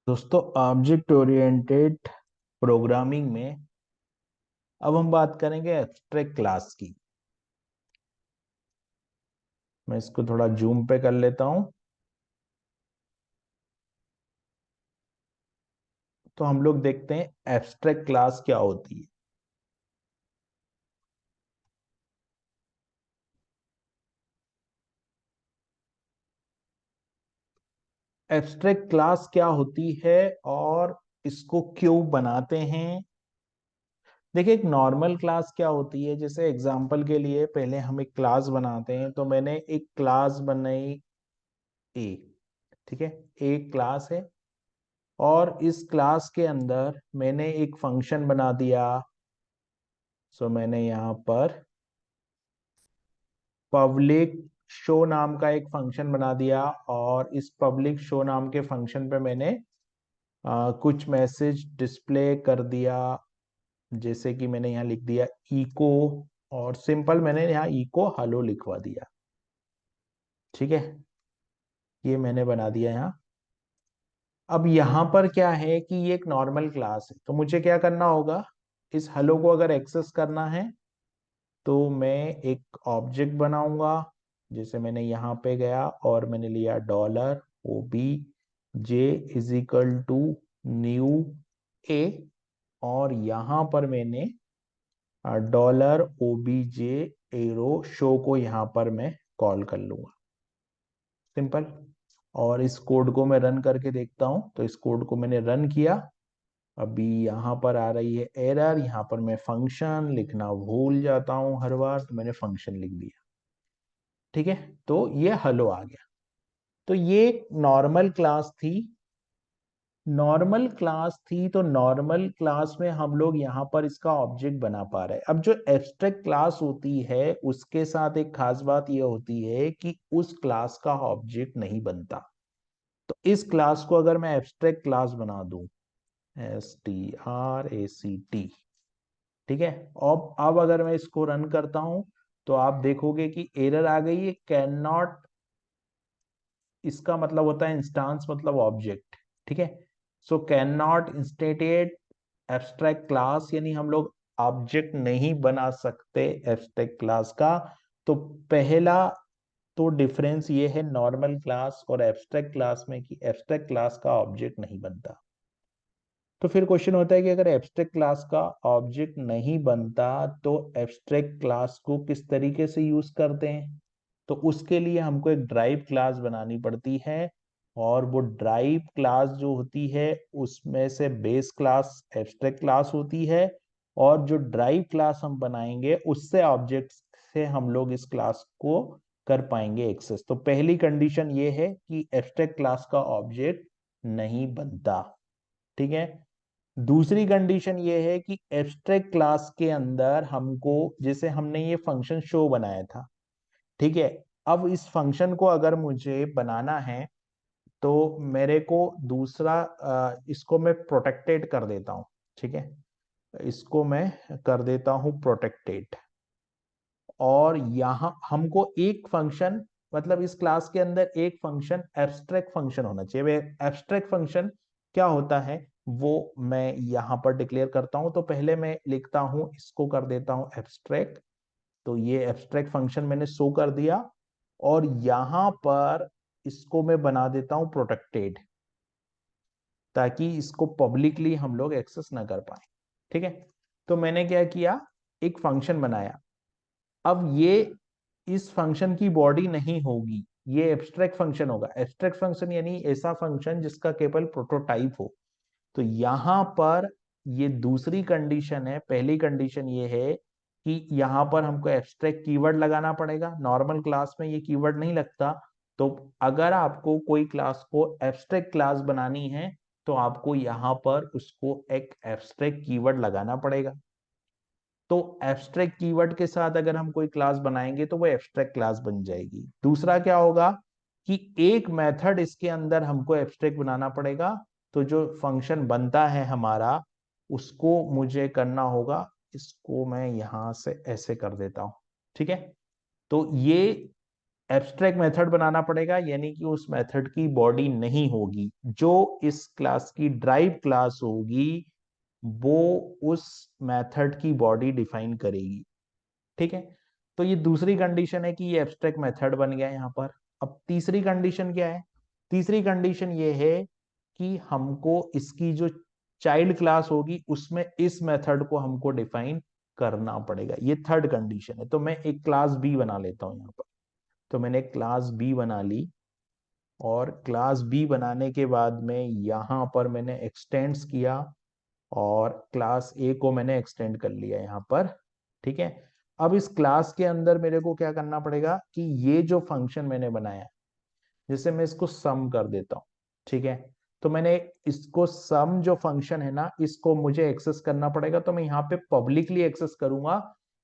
दोस्तों, object oriented programming में अब हम बात करेंगे एब्स्ट्रैक्ट क्लास की। मैं इसको थोड़ा जूम पे कर लेता हूं। तो हम लोग देखते हैं एब्स्ट्रैक्ट क्लास क्या होती है। एब्स्ट्रैक्ट क्लास क्या होती है और इसको क्यों बनाते हैं। देखिए, एक नॉर्मल क्लास क्या होती है, जैसे एग्जांपल के लिए पहले हम एक क्लास बनाते हैं। तो मैंने एक क्लास बनाई ए। ठीक है, एक क्लास है और इस क्लास के अंदर मैंने एक फंक्शन बना दिया। सो मैंने यहाँ पर पब्लिक शो नाम का एक फंक्शन बना दिया और इस पब्लिक शो नाम के फंक्शन पे मैंने कुछ मैसेज डिस्प्ले कर दिया। जैसे कि मैंने यहाँ लिख दिया इको, और सिंपल मैंने यहाँ इको हेलो लिखवा दिया। ठीक है, ये मैंने बना दिया यहाँ। अब यहाँ पर क्या है कि ये एक नॉर्मल क्लास है, तो मुझे क्या करना होगा, इस हेलो को अगर एक्सेस करना है तो मैं एक ऑब्जेक्ट बनाऊंगा। जैसे मैंने यहाँ पे गया और मैंने लिया dollar O B J is equal to new A, और यहाँ पर मैंने dollar O B J arrow show को यहाँ पर मैं कॉल कर लूंगा। सिंपल। और इस कोड को मैं रन करके देखता हूं। तो इस कोड को मैंने रन किया। अभी यहाँ पर आ रही है एरर, यहाँ पर मैं फंक्शन लिखना भूल जाता हूँ हर बार, तो मैंने फंक्शन लिख दिया। ठीक है, तो ये हेलो आ गया। तो ये नॉर्मल क्लास थी। तो नॉर्मल क्लास में हम लोग यहाँ पर इसका ऑब्जेक्ट बना पा रहे हैं। अब जो एब्स्ट्रैक्ट क्लास होती है उसके साथ एक खास बात ये होती है कि उस क्लास का ऑब्जेक्ट नहीं बनता। तो इस क्लास को अगर मैं एब्स्ट्रैक्ट क्लास बना दूं, STRACT, ठीक है, अब अगर मैं इसको रन करता हूं तो आप देखोगे कि एरर आ गई है, कैन नॉट। इसका मतलब होता है इंस्टांस मतलब ऑब्जेक्ट। ठीक है, so can not instantiated abstract class, यानी हम लोग ऑब्जेक्ट नहीं बना सकते एब्स्ट्रैक्ट क्लास का। तो पहला तो डिफरेंस ये है नॉर्मल क्लास और एब्स्ट्रैक्ट क्लास में कि एब्स्ट्रैक्ट क्लास का ऑब्जेक्ट नहीं बनता। तो फिर क्वेश्चन होता है कि अगर एब्स्ट्रैक्ट क्लास का ऑब्जेक्ट नहीं बनता तो एब्स्ट्रैक्ट क्लास को किस तरीके से यूज करते हैं। तो उसके लिए हमको एक ड्राइव क्लास बनानी पड़ती है, और वो ड्राइव क्लास जो होती है उसमें से बेस क्लास एब्स्ट्रैक्ट क्लास होती है, और जो ड्राइव क्लास हम बनाएंगे उससे ऑब्जेक्ट से हम लोग इस क्लास को कर पाएंगे एक्सेस। तो पहली कंडीशन ये है कि एब्स्ट्रैक्ट क्लास का ऑब्जेक्ट नहीं बनता। ठीक है, दूसरी कंडीशन ये है कि एब्स्ट्रैक्ट क्लास के अंदर हमको, जैसे हमने ये फंक्शन शो बनाया था, ठीक है, अब इस फंक्शन को अगर मुझे बनाना है तो मेरे को दूसरा इसको मैं प्रोटेक्टेड कर देता हूं। ठीक है, इसको मैं कर देता हूं प्रोटेक्टेड। और यहाँ हमको एक फंक्शन, मतलब इस क्लास के अंदर एक फंक्शन एब्स्ट्रैक्ट फंक्शन होना चाहिए। वे एब्स्ट्रैक्ट फंक्शन क्या होता है वो मैं यहाँ पर डिक्लेयर करता हूं। तो पहले मैं लिखता हूं, इसको कर देता हूं एब्स्ट्रैक्ट। तो ये एब्स्ट्रैक्ट फंक्शन मैंने शो कर दिया, और यहाँ पर इसको मैं बना देता हूं प्रोटेक्टेड, ताकि इसको पब्लिकली हम लोग एक्सेस ना कर पाए। ठीक है, तो मैंने क्या किया, एक फंक्शन बनाया। अब ये इस फंक्शन की बॉडी नहीं होगी, ये एब्स्ट्रैक्ट फंक्शन होगा। एब्स्ट्रैक्ट फंक्शन यानी ऐसा फंक्शन जिसका केवल प्रोटोटाइप हो। तो यहां पर ये दूसरी कंडीशन है। पहली कंडीशन ये है कि यहां पर हमको एब्स्ट्रैक्ट कीवर्ड लगाना पड़ेगा। नॉर्मल क्लास में ये कीवर्ड नहीं लगता। तो अगर आपको कोई क्लास को एब्स्ट्रैक्ट क्लास बनानी है तो आपको यहां पर उसको एक एब्स्ट्रैक्ट कीवर्ड लगाना पड़ेगा। तो एब्स्ट्रैक्ट कीवर्ड के साथ अगर हम कोई क्लास बनाएंगे तो वो एब्स्ट्रैक्ट क्लास बन जाएगी। दूसरा क्या होगा कि एक मेथड इसके अंदर हमको एब्स्ट्रैक्ट बनाना पड़ेगा। तो जो फंक्शन बनता है हमारा, उसको मुझे करना होगा, इसको मैं यहां से ऐसे कर देता हूं। ठीक है, तो ये एब्स्ट्रैक्ट मेथड बनाना पड़ेगा, यानी कि उस मेथड की बॉडी नहीं होगी, जो इस क्लास की ड्राइव क्लास होगी वो उस मेथड की बॉडी डिफाइन करेगी। ठीक है, तो ये दूसरी कंडीशन है कि ये एब्स्ट्रैक्ट मेथड बन गया यहाँ पर। अब तीसरी कंडीशन क्या है? तीसरी कंडीशन ये है कि हमको इसकी जो चाइल्ड क्लास होगी उसमें इस मेथड को हमको डिफाइन करना पड़ेगा। ये थर्ड कंडीशन है। तो मैं एक क्लास बी बना लेता हूं यहाँ पर। तो मैंने क्लास बी बना ली, और क्लास बी बनाने के बाद में यहाँ पर मैंने एक्सटेंड्स किया, और क्लास ए को मैंने एक्सटेंड कर लिया यहाँ पर। ठीक है, अब इस क्लास के अंदर मेरे को क्या करना पड़ेगा कि ये जो फंक्शन मैंने बनाया, जैसे मैं इसको सम कर देता हूँ। ठीक है, तो मैंने इसको सम जो फंक्शन है ना, इसको मुझे एक्सेस करना पड़ेगा। तो मैं यहाँ पे पब्लिकली एक्सेस करूंगा,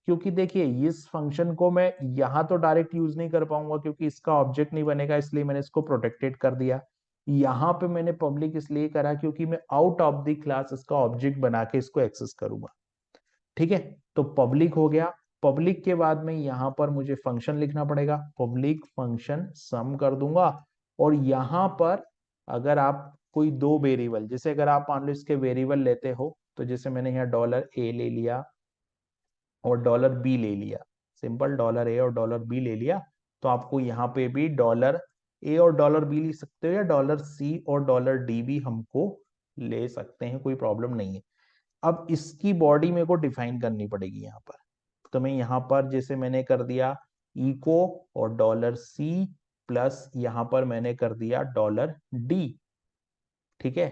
क्योंकि देखिए इस फंक्शन को मैं यहाँ तो डायरेक्ट यूज नहीं कर पाऊंगा क्योंकि इसका ऑब्जेक्ट नहीं बनेगा, इसलिए मैंने इसको प्रोटेक्टेड कर दिया। यहाँ पे मैंने पब्लिक इसलिए करा क्योंकि मैं आउट ऑफ द क्लास इसका ऑब्जेक्ट बना के इसको एक्सेस करूंगा। ठीक है, तो पब्लिक हो गया। पब्लिक के बाद में यहाँ पर मुझे फंक्शन लिखना पड़ेगा, पब्लिक फंक्शन सम कर दूंगा। और यहाँ पर अगर आप कोई दो वेरिएबल, जैसे अगर आप मान लो इसके वेरिएबल लेते हो, तो जैसे मैंने यहाँ $a ले लिया और $b ले लिया, सिंपल $a और $b ले लिया, तो आपको यहाँ पे भी $a और $b लिख सकते हो, या $c और $d भी हमको ले सकते हैं, कोई प्रॉब्लम नहीं है। अब इसकी बॉडी मेरे को डिफाइन करनी पड़ेगी यहाँ पर। तो मैं यहाँ पर जैसे मैंने कर दिया इको और $c प्लस यहाँ पर मैंने कर दिया $d। ठीक है,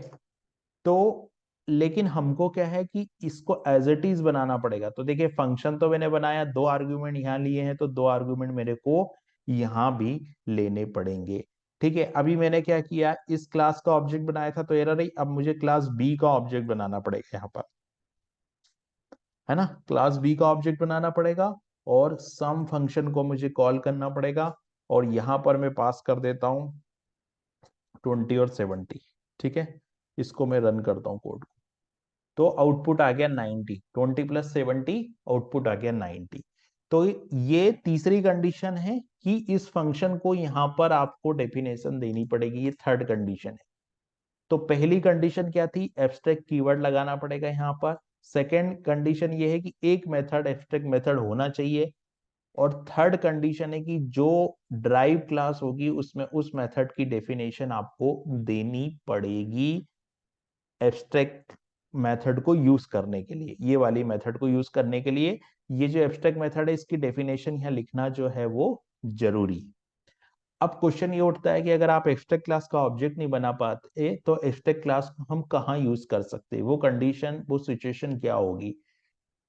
तो लेकिन हमको क्या है कि इसको एज इट इज बनाना पड़ेगा। तो देखिए फंक्शन तो मैंने बनाया, दो आर्ग्यूमेंट यहाँ लिए हैं, तो दो आर्ग्यूमेंट मेरे को यहाँ भी लेने पड़ेंगे। ठीक है, अभी मैंने क्या किया, इस क्लास का ऑब्जेक्ट बनाया था तो एरर रही, अब मुझे क्लास बी का ऑब्जेक्ट बनाना पड़ेगा यहाँ पर, है ना। क्लास बी का ऑब्जेक्ट बनाना पड़ेगा और सम फंक्शन को मुझे कॉल करना पड़ेगा, और यहां पर मैं पास कर देता हूं 20 और 70। ठीक है, इसको मैं रन करता हूं कोड को, तो आउटपुट आ गया 90, 20 प्लस 70, आउटपुट आ गया 90। तो ये तीसरी कंडीशन है कि इस फंक्शन को यहां पर आपको डेफिनेशन देनी पड़ेगी, ये थर्ड कंडीशन है। तो पहली कंडीशन क्या थी, एब्स्ट्रैक्ट कीवर्ड लगाना पड़ेगा यहाँ पर। सेकेंड कंडीशन ये है कि एक मेथड एब्स्ट्रैक्ट मेथड होना चाहिए। और थर्ड कंडीशन है कि जो ड्राइव क्लास होगी उसमें उस मेथड की डेफिनेशन आपको देनी पड़ेगी एब्स्ट्रैक्ट मेथड को यूज करने के लिए, ये वाली मेथड को यूज करने के लिए ये जो एब्स्ट्रैक्ट मेथड है इसकी डेफिनेशन यहाँ लिखना जो है वो जरूरी है। अब क्वेश्चन ये उठता है कि अगर आप एब्स्ट्रैक्ट क्लास का ऑब्जेक्ट नहीं बना पाते तो एब्स्ट्रैक्ट क्लास को हम कहाँ यूज कर सकते हैं, वो कंडीशन वो सिचुएशन क्या होगी।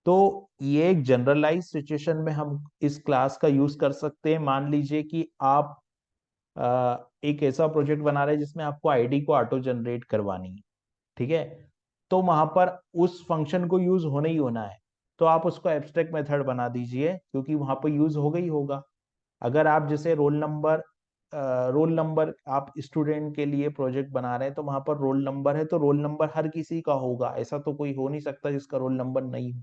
तो ये एक जनरलाइज सिचुएशन में हम इस क्लास का यूज कर सकते हैं। मान लीजिए कि आप एक ऐसा प्रोजेक्ट बना रहे हैं जिसमें आपको आईडी को ऑटो जनरेट करवानी है। ठीक है, तो वहां पर उस फंक्शन को यूज होना ही होना है, तो आप उसको एब्स्ट्रैक्ट मेथड बना दीजिए क्योंकि वहां पर यूज होगा ही होगा। अगर आप जैसे रोल नंबर आप स्टूडेंट के लिए प्रोजेक्ट बना रहे हैं तो वहां पर रोल नंबर है, तो रोल नंबर हर किसी का होगा, ऐसा तो कोई हो नहीं सकता जिसका रोल नंबर नहीं हो।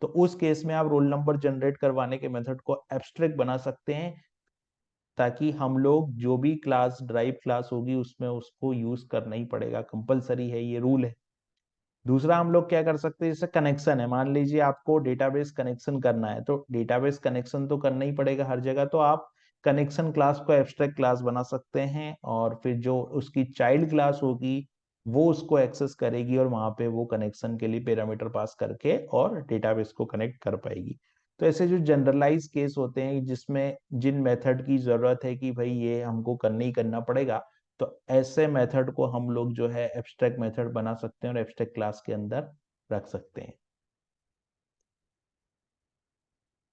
तो उस केस में आप रोल नंबर जनरेट करवाने के मेथड को एब्स्ट्रैक्ट बना सकते हैं, ताकि हम लोग जो भी क्लास ड्राइव क्लास होगी उसमें उसको यूज करना ही पड़ेगा, कंपलसरी है, ये रूल है। दूसरा हम लोग क्या कर सकते हैं, जैसे कनेक्शन है, मान लीजिए आपको डेटाबेस कनेक्शन करना है, तो डेटाबेस कनेक्शन तो करना ही पड़ेगा हर जगह, तो आप कनेक्शन क्लास को एब्स्ट्रैक्ट क्लास बना सकते हैं, और फिर जो उसकी चाइल्ड क्लास होगी वो उसको एक्सेस करेगी और वहां पे वो कनेक्शन के लिए पैरामीटर पास करके और डेटाबेस को कनेक्ट कर पाएगी। तो ऐसे जो जनरलाइज केस होते हैं जिसमें जिन मेथड की जरूरत है कि भाई ये हमको करना ही करना पड़ेगा, तो ऐसे मेथड को हम लोग जो है एब्स्ट्रैक्ट मेथड बना सकते हैं और एब्स्ट्रैक्ट क्लास के अंदर रख सकते हैं।